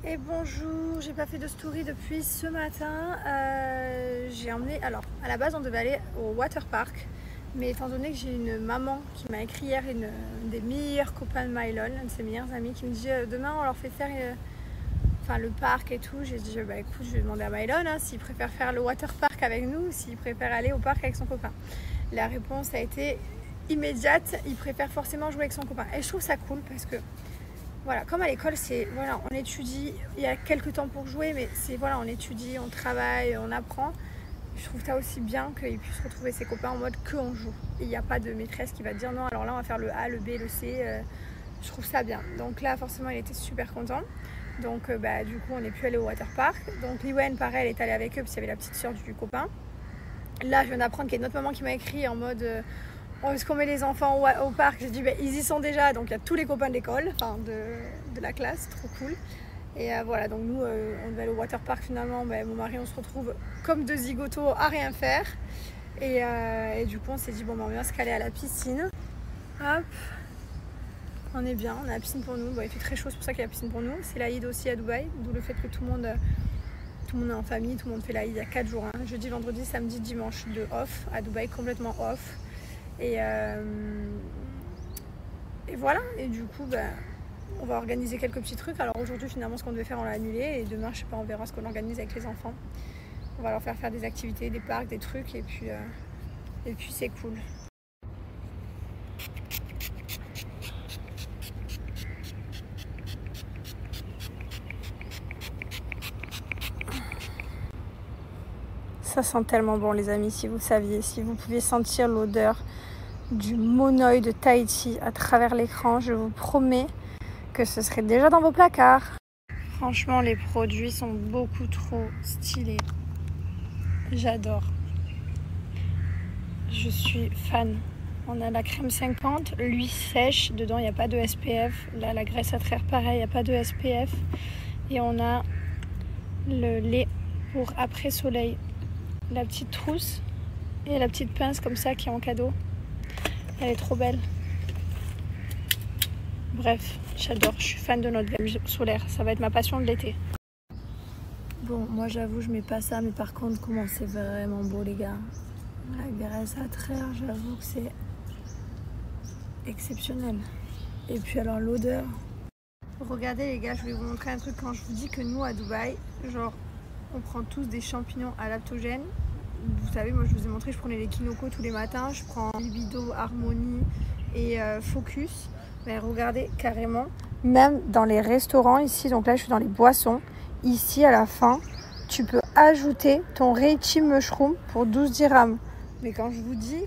Et bonjour, j'ai pas fait de story depuis ce matin. J'ai emmené, alors à la base on devait aller au waterpark, mais étant donné que j'ai une maman qui m'a écrit hier, une des meilleures copains de Mylon, une de ses meilleures amies, qui me dit demain on leur fait faire le parc et tout. J'ai dit bah écoute, je vais demander à Mylon s'il préfère faire le waterpark avec nous ou s'il préfère aller au parc avec son copain. La réponse a été immédiate, il préfère forcément jouer avec son copain. Et je trouve ça cool parce que voilà, comme à l'école, c'est voilà, on étudie, il y a quelques temps pour jouer, mais c'est voilà, on étudie, on travaille, on apprend. Je trouve ça aussi bien qu'il puisse retrouver ses copains en mode que on joue. Il n'y a pas de maîtresse qui va dire non, alors là on va faire le A, le B, le C. Je trouve ça bien. Donc là, forcément, il était super content. Donc du coup, on n'est plus allé au waterpark. Donc Liwen, pareil, elle est allée avec eux, puis il y avait la petite soeur du copain. Là, je viens d'apprendre qu'il y a notre maman qui m'a écrit en mode est-ce qu'on met les enfants au parc? J'ai dit ils y sont déjà, donc il y a tous les copains de l'école, enfin de la classe, trop cool. Et voilà, donc nous on devait aller au waterpark finalement, mon mari on se retrouve comme deux zigotos à rien faire. Et du coup on s'est dit on vient se caler à la piscine. Hop, on est bien, on a la piscine pour nous, il fait très chaud, c'est pour ça qu'il y a la piscine pour nous. C'est l'Aïd aussi à Dubaï, d'où le fait que tout le monde est en famille, tout le monde fait l'Aïd, il y a 4 jours, jeudi, vendredi, samedi, dimanche de off, à Dubaï complètement off. Et voilà, et du coup on va organiser quelques petits trucs. Alors aujourd'hui finalement ce qu'on devait faire on l'a annulé, et demain je sais pas, on verra ce qu'on organise avec les enfants. On va leur faire des activités, des parcs, des trucs, et puis c'est cool. Ça sent tellement bon les amis, si vous saviez, si vous pouviez sentir l'odeur du monoeil de Tahiti à travers l'écran, je vous promets que ce serait déjà dans vos placards. Franchement, les produits sont beaucoup trop stylés. J'adore. Je suis fan. On a la crème 50, l'huile sèche, dedans il n'y a pas de SPF. Là, la graisse à traire, pareil, il n'y a pas de SPF. Et on a le lait pour après soleil. La petite trousse et la petite pince comme ça qui est en cadeau. Elle est trop belle. Bref, j'adore. Je suis fan de notre gamme solaire. Ça va être ma passion de l'été. Bon, moi j'avoue, je mets pas ça. Mais par contre, comment c'est vraiment beau, les gars. La graisse à traire, j'avoue que c'est exceptionnel. Et puis alors l'odeur. Regardez les gars, je vais vous montrer un truc. Quand je vous dis que nous à Dubaï, genre, on prend tous des champignons adaptogènes. Vous savez, moi je vous ai montré, je prenais les Kinoko tous les matins. Je prends Libido, Harmonie et Focus. Mais regardez carrément, même dans les restaurants ici, donc là je suis dans les boissons. Ici à la fin, tu peux ajouter ton Reishi Mushroom pour 12 dirhams. Mais quand je vous dis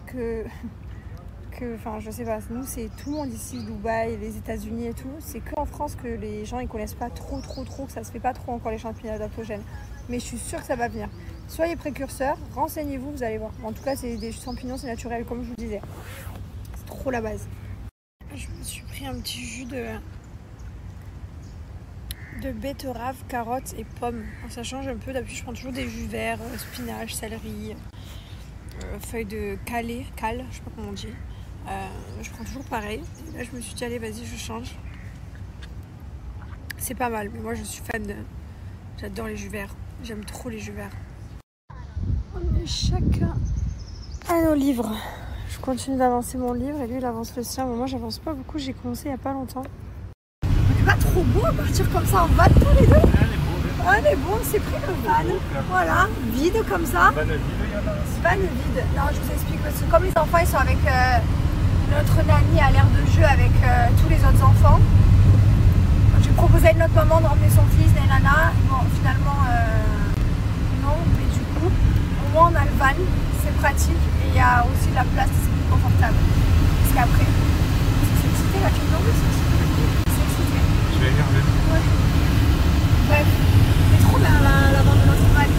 enfin je sais pas, nous c'est tout le monde ici, Dubaï, les États-Unis et tout, c'est qu'en France que les gens ils connaissent pas trop, que ça se fait pas trop encore les champignons adaptogènes. Mais je suis sûre que ça va venir. Soyez précurseurs, renseignez-vous, vous allez voir. En tout cas, c'est des champignons, c'est naturel, comme je vous disais. C'est trop la base. Je me suis pris un petit jus de betterave, carottes et pommes. Ça change un peu, d'habitude je prends toujours des jus verts, spinach, céleri, feuilles de cale, je sais pas comment on dit. Je prends toujours pareil. Et là je me suis dit allez vas-y je change. C'est pas mal, mais moi je suis fan de... J'adore les jus verts. J'aime trop les jus verts. On est chacun à nos livres. Je continue d'avancer mon livre et lui il avance le sien. Mais moi j'avance pas beaucoup, j'ai commencé il y a pas longtemps. C'est pas trop beau à partir comme ça en van tous les deux. On est bon, on s'est pris le van. Voilà, vide comme ça. Van vide. Non, je vous explique parce que comme les enfants ils sont avec notre nanny à l'aire de jeu avec tous les autres enfants. J'ai proposé à notre maman de ramener son fils, des nanas. Bon, finalement, non, mais du coup, au moins on a le van, c'est pratique et il y a aussi de la place, c'est plus confortable. Parce qu'après, c'est excité là, tu me dis, c'est excité. Je vais énerver. Ouais. Bref, c'est trop bien la vente de notre van.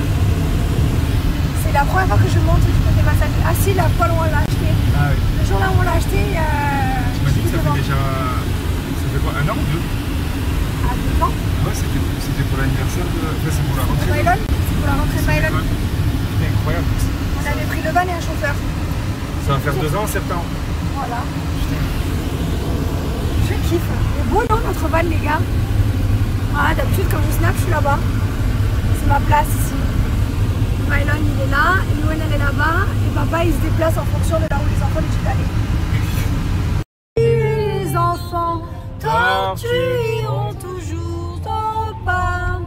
C'est la première fois que je monte du côté passager. Ah si, la fois où on l'a acheté. Ah oui. Le jour là où on l'a acheté, tu m'as dit que ça fait déjà. Ça fait quoi, 1 an ou 2? À 2 ans. Ouais, c'était pour l'anniversaire de. Enfin, c'est pour la rentrée. Mylon, c'est pour la rentrée de Mylon. C'était incroyable. On avait pris le van et un chauffeur. Ça va faire 2 ans en septembre. Voilà. Putain. Je kiffe. C'est beau non notre van les gars. Ah, d'habitude, quand je snap, je suis là-bas. C'est ma place ici. Mylon, il est là, Louen, elle est là-bas. Et papa, il se déplace en fonction de là où les enfants décident d'aller. Les enfants tortues iront toujours au pas.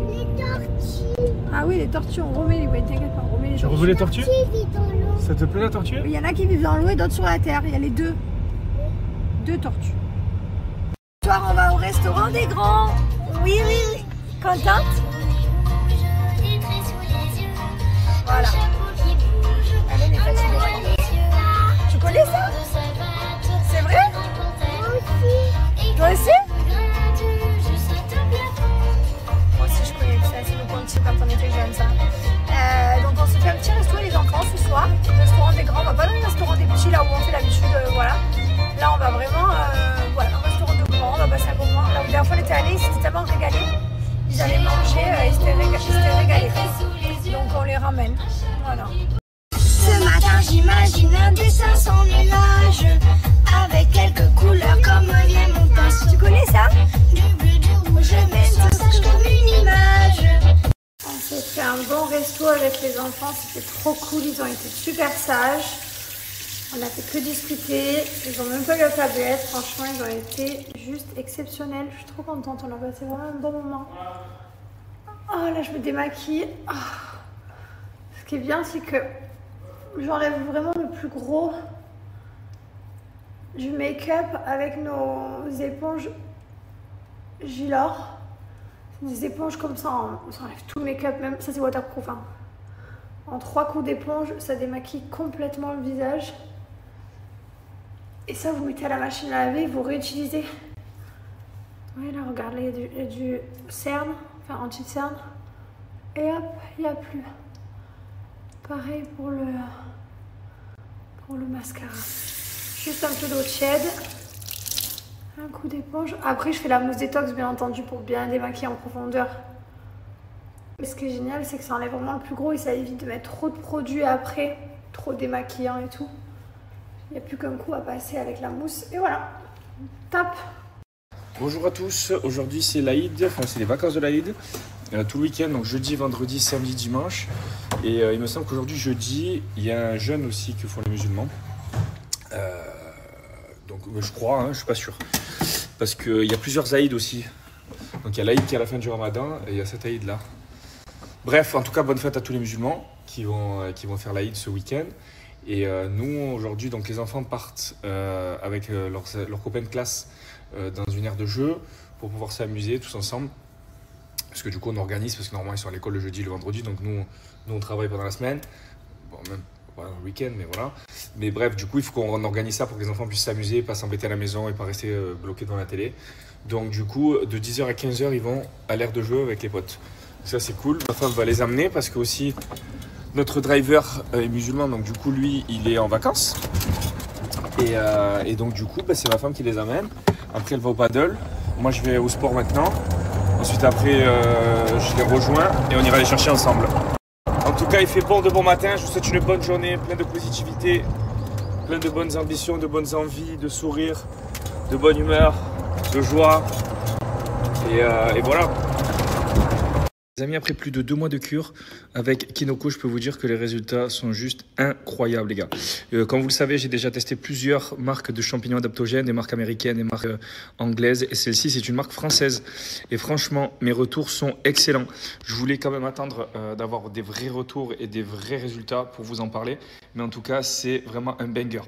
Les tortues. Ah oui, les tortues, on remet les bouées, t'inquiète pas, on remet les Tu gens. revois les tortues? Qui vit dans l'eau? Ça te plaît la tortue? Il y en a qui vivent dans l'eau et d'autres sur la terre. Il y a les deux. Deux tortues. Ce soir, on va au restaurant des grands. Oui, oui, oui. Contente? Voilà. Allez, les fatigués. Tu connais ça? C'est vrai? Moi aussi. Toi aussi? Moi aussi, je connais ça. C'est le Conti quand on était jeunes, ça. Donc, on se fait un petit resto, les enfants, ce soir. Restaurant des grands. On va pas dans le restaurant des petits, là où on fait l'habitude. Voilà. Là, on va vraiment. Voilà, un restaurant de grands. On va passer un bon moment. La dernière fois, on était allés, ils s'étaient tellement régalés. Ils allaient manger, ils s'étaient régalés. Donc, on les ramène. Voilà. Ce matin, j'imagine un dessin sans nuage, avec quelques couleurs comme vient mon pinceau. Tu connais ça? Du bleu, du rouge, mais ça sache comme une image. On s'est fait un bon resto avec les enfants, c'était trop cool, ils ont été super sages. On a fait que discuter, ils ont même pas eu la tablette, franchement ils ont été juste exceptionnels. Je suis trop contente, on a passé vraiment un bon moment. Oh là je me démaquille. Oh. Ce qui est bien c'est que j'enlève vraiment le plus gros du make-up avec nos éponges Gilor. Des éponges comme ça, ça enlève tout le make-up, même ça c'est waterproof. Hein. En 3 coups d'éponge, ça démaquille complètement le visage. Et ça, vous mettez à la machine à laver, vous réutilisez. Oui, là, regarde, là, il y a du cerne, enfin anti-cerne. Et hop, il n'y a plus. Pareil pour le mascara. Juste un peu d'eau tiède. Un coup d'éponge. Après, je fais la mousse détox, bien entendu, pour bien démaquiller en profondeur. Mais ce qui est génial, c'est que ça enlève vraiment le plus gros et ça évite de mettre trop de produits après, trop démaquillant et tout. Il n'y a plus qu'un coup à passer avec la mousse. Et voilà, top. Bonjour à tous, aujourd'hui c'est l'Aïd, enfin c'est les vacances de l'Aïd, tout le week-end, donc jeudi, vendredi, samedi, dimanche. Et il me semble qu'aujourd'hui, jeudi, il y a un jeûne aussi que font les musulmans. Donc je crois, hein, je suis pas sûr. Parce qu'il y a plusieurs Aïd aussi. Donc il y a l'Aïd qui est à la fin du Ramadan et il y a cet Aïd là. Bref, en tout cas, bonne fête à tous les musulmans qui vont faire l'Aïd ce week-end. Et nous, aujourd'hui, donc les enfants partent avec leurs copains de classe dans une aire de jeu pour pouvoir s'amuser tous ensemble. Parce que du coup, on organise, parce que normalement, ils sont à l'école le jeudi et le vendredi. Donc nous on travaille pendant la semaine. Bon, même pas le week-end, mais voilà. Mais bref, du coup, il faut qu'on organise ça pour que les enfants puissent s'amuser, pas s'embêter à la maison et pas rester bloqués devant la télé. Donc du coup, de 10h à 15h, ils vont à l'aire de jeu avec les potes. Ça, c'est cool. Ma femme va les amener parce que aussi... Notre driver est musulman, donc du coup, lui, il est en vacances. Et donc, du coup, c'est ma femme qui les amène. Après, elle va au paddle. Moi, je vais au sport maintenant. Ensuite, après, je les rejoins et on ira les chercher ensemble. En tout cas, il fait bon de bon matin. Je vous souhaite une bonne journée, plein de positivité, plein de bonnes ambitions, de bonnes envies, de sourires, de bonne humeur, de joie. Et voilà. Les amis, après plus de 2 mois de cure avec Kinoko, je peux vous dire que les résultats sont juste incroyables, les gars. Comme vous le savez, j'ai déjà testé plusieurs marques de champignons adaptogènes, des marques américaines, des marques anglaises. Et celle-ci, c'est une marque française. Et franchement, mes retours sont excellents. Je voulais quand même attendre d'avoir des vrais retours et des vrais résultats pour vous en parler. Mais en tout cas, c'est vraiment un banger.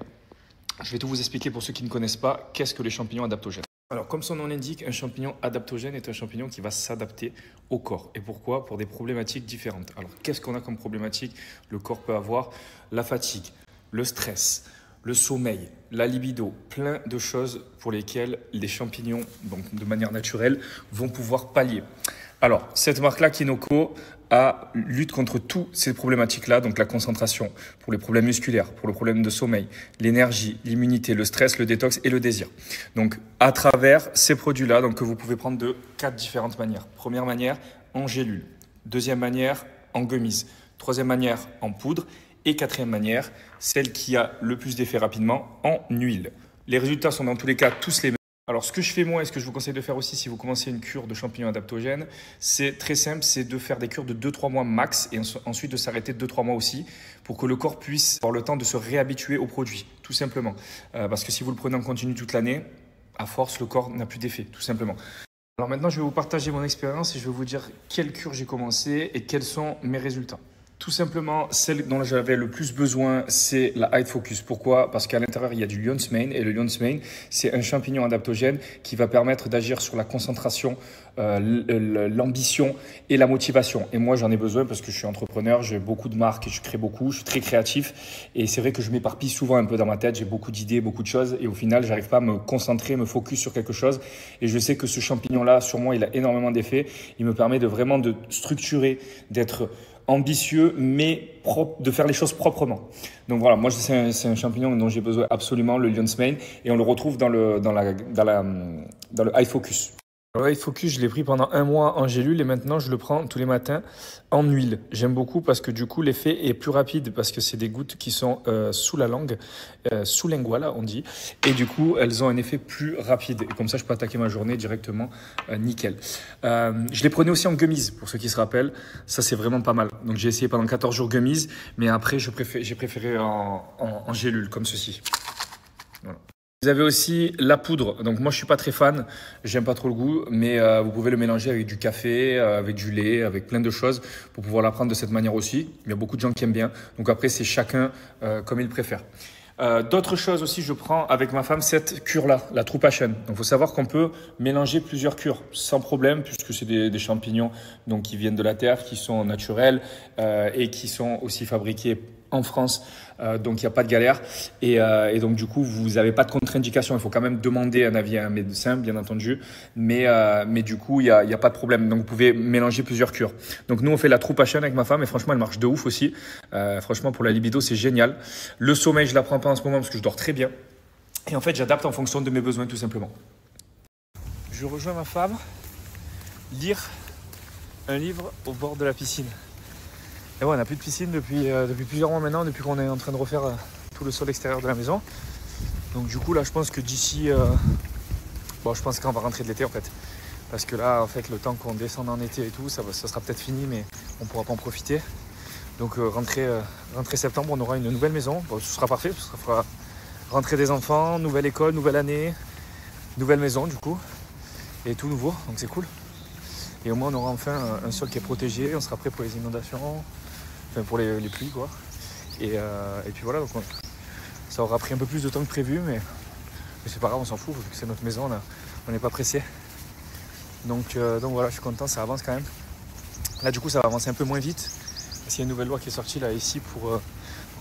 Je vais tout vous expliquer pour ceux qui ne connaissent pas, qu'est-ce que les champignons adaptogènes. Alors, comme son nom l'indique, un champignon adaptogène est un champignon qui va s'adapter au corps. Et pourquoi? Pour des problématiques différentes. Alors, qu'est-ce qu'on a comme problématique? Le corps peut avoir la fatigue, le stress, le sommeil, la libido, plein de choses pour lesquelles les champignons, donc de manière naturelle, vont pouvoir pallier. Alors, cette marque-là, Kinoko, lutte contre toutes ces problématiques-là, donc la concentration, pour les problèmes musculaires, pour le problème de sommeil, l'énergie, l'immunité, le stress, le détox et le désir. Donc, à travers ces produits-là, donc que vous pouvez prendre de 4 différentes manières. Première manière, en gélule. Deuxième manière, en gummies. Troisième manière, en poudre. Et quatrième manière, celle qui a le plus d'effet rapidement, en huile. Les résultats sont dans tous les cas tous les mêmes. Alors, ce que je fais moi et ce que je vous conseille de faire aussi si vous commencez une cure de champignons adaptogènes, c'est très simple, c'est de faire des cures de 2-3 mois max et ensuite de s'arrêter 2-3 mois aussi pour que le corps puisse avoir le temps de se réhabituer au produit, tout simplement. Parce que si vous le prenez en continu toute l'année, à force, le corps n'a plus d'effet, tout simplement. Alors maintenant, je vais vous partager mon expérience et je vais vous dire quelle cure j'ai commencé et quels sont mes résultats. Tout simplement, celle dont j'avais le plus besoin, c'est la Hide Focus. Pourquoi? Parce qu'à l'intérieur, il y a du Lion's Mane. Et le Lion's Mane, c'est un champignon adaptogène qui va permettre d'agir sur la concentration, l'ambition et la motivation. Et moi, j'en ai besoin parce que je suis entrepreneur, j'ai beaucoup de marques et je crée beaucoup, je suis très créatif. Et c'est vrai que je m'éparpille souvent un peu dans ma tête. J'ai beaucoup d'idées, beaucoup de choses. Et au final, j'arrive pas à me concentrer, me focus sur quelque chose. Et je sais que ce champignon-là, sur moi, il a énormément d'effets. Il me permet de vraiment de structurer, d'être ambitieux, mais propre, de faire les choses proprement. Donc voilà, moi c'est un champignon dont j'ai besoin absolument, le Lion's Mane, et on le retrouve dans le Hide Focus. Le Hide Focus, je l'ai pris pendant 1 mois en gélule et maintenant je le prends tous les matins en huile. J'aime beaucoup parce que du coup l'effet est plus rapide parce que c'est des gouttes qui sont sous la langue, sous linguala on dit, et du coup elles ont un effet plus rapide. Et comme ça je peux attaquer ma journée directement, nickel. Je les prenais aussi en gummies pour ceux qui se rappellent, ça c'est vraiment pas mal. Donc j'ai essayé pendant 14 jours gummies, mais après j'ai préféré en gélule comme ceci. Voilà. Vous avez aussi la poudre. Donc moi je suis pas très fan, j'aime pas trop le goût, mais vous pouvez le mélanger avec du café, avec du lait, avec plein de choses pour pouvoir la prendre de cette manière aussi. Il y a beaucoup de gens qui aiment bien. Donc après c'est chacun comme il préfère. D'autres choses aussi, je prends avec ma femme cette cure-là, la True Passion. Donc il faut savoir qu'on peut mélanger plusieurs cures sans problème puisque c'est des champignons donc, qui viennent de la terre, qui sont naturels et qui sont aussi fabriqués en France, donc il n'y a pas de galère et donc du coup vous n'avez pas de contre-indication. Il faut quand même demander un avis à un médecin bien entendu, mais du coup il n'y a pas de problème, donc vous pouvez mélanger plusieurs cures. Donc nous on fait la True Passion avec ma femme et franchement elle marche de ouf aussi. Franchement pour la libido c'est génial. Le sommeil je la prends pas en ce moment parce que je dors très bien et en fait j'adapte en fonction de mes besoins tout simplement. Je rejoins ma femme lire un livre au bord de la piscine. Et ouais, on n'a plus de piscine depuis plusieurs mois maintenant, depuis qu'on est en train de refaire tout le sol extérieur de la maison. Donc du coup là je pense que d'ici, je pense qu'on va rentrer de l'été en fait. Parce que là en fait le temps qu'on descende en été et tout, ça sera peut-être fini mais on ne pourra pas en profiter. Donc rentrée septembre on aura une nouvelle maison, bon, ce sera parfait, ce sera rentrée des enfants, nouvelle école, nouvelle année, nouvelle maison du coup. Et tout nouveau, donc c'est cool. Et au moins on aura enfin un sol qui est protégé, on sera prêt pour les inondations. Enfin pour les pluies quoi. Et puis voilà, donc ça aura pris un peu plus de temps que prévu, mais c'est pas grave, on s'en fout, vu que c'est notre maison, on n'est pas pressé. Donc voilà, je suis content, ça avance quand même. Là du coup ça va avancer un peu moins vite, parce qu'il y a une nouvelle loi qui est sortie là ici pour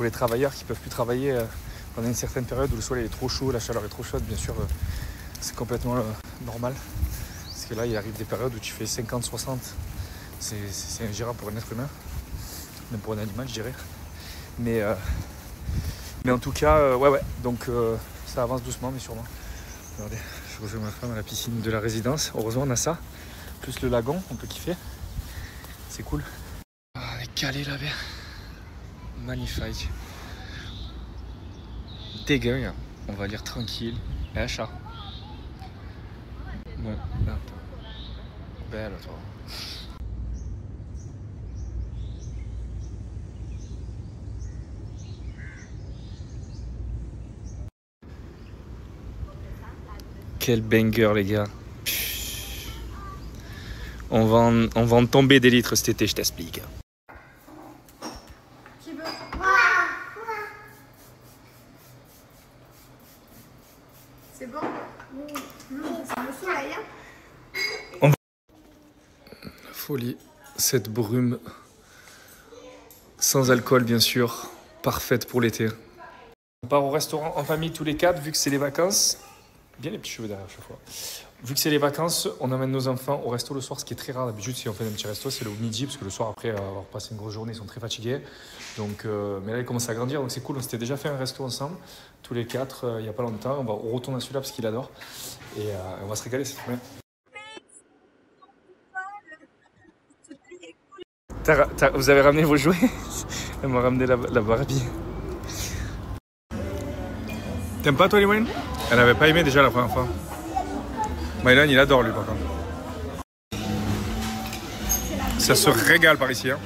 les travailleurs qui ne peuvent plus travailler pendant une certaine période où le soleil est trop chaud, la chaleur est trop chaude, bien sûr c'est complètement normal. Parce que là il arrive des périodes où tu fais 50-60, c'est ingérable pour un être humain. Même pour un animal je dirais, mais en tout cas ouais donc ça avance doucement mais sûrement. Regardez, je rejoins ma femme à la piscine de la résidence, heureusement on a ça, plus le lagon, on peut kiffer, c'est cool. On est calé là bas, magnifique, dégueu, on va lire tranquille, un chat. Bon, là, belle toi. Quel banger les gars. On va en tomber des litres cet été, je t'explique. Qui veut? C'est bon? C'est le soleil hein? Folie, cette brume sans alcool bien sûr, parfaite pour l'été. On part au restaurant en famille tous les 4 vu que c'est les vacances. Bien les petits cheveux derrière chaque fois. Vu que c'est les vacances, on amène nos enfants au resto le soir, ce qui est très rare. D'habitude, si on fait un petit resto, c'est le midi, parce que le soir, après avoir passé une grosse journée, ils sont très fatigués. Donc, mais là, ils commencent à grandir, donc c'est cool. On s'était déjà fait un resto ensemble, tous les 4, il n'y a pas longtemps. On va retourner à celui-là parce qu'il adore. Et on va se régaler, c'est trop bien. Vous avez ramené vos jouets? Elle m'a ramené la Barbie. T'aimes pas toi les moyennes? Elle n'avait pas aimé déjà la première fois. Mylan, il adore lui par contre. Ça se régale par ici. Hein.